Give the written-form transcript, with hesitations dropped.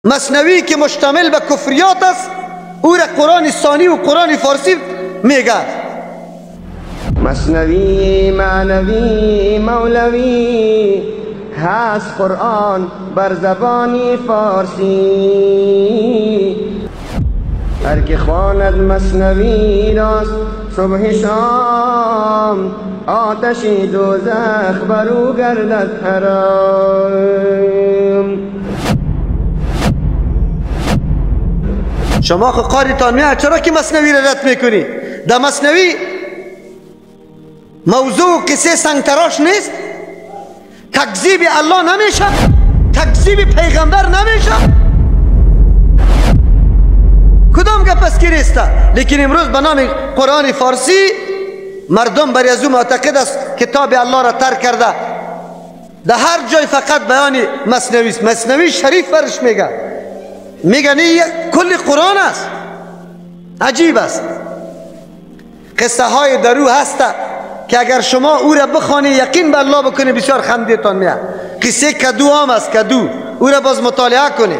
مثنوی که مشتمل به کفریات است او را قرآن ثانی و قرآن فارسی میگه. مثنوی معنوی مولوی هست قرآن بر زبانی فارسی. هر که خواند مثنوی راست صبح شام آتش دوزخ بر او گردد حرام. شما خو قاریتان میاد چرا که مثنوی را رد میکنی؟ در مثنوی موضوع قصه سنگتراش نیست؟ تکذیب الله نمیشه؟ تکذیب پیغمبر نمیشه؟ کدام گپ است که نیست؟ لیکن امروز به نام قرآن فارسی مردم بر از او معتقد است کتاب الله را ترک کرده. در هر جای فقط بیان مثنوی است. مثنوی شریف برش میگه نه کل قرآن است. عجیب است. قصه های درو هست که اگر شما او را بخوانی یقین به الله بکنی بسیار خندتان میاد. قصه کدو هم است، کدو او را باز مطالعه کنی.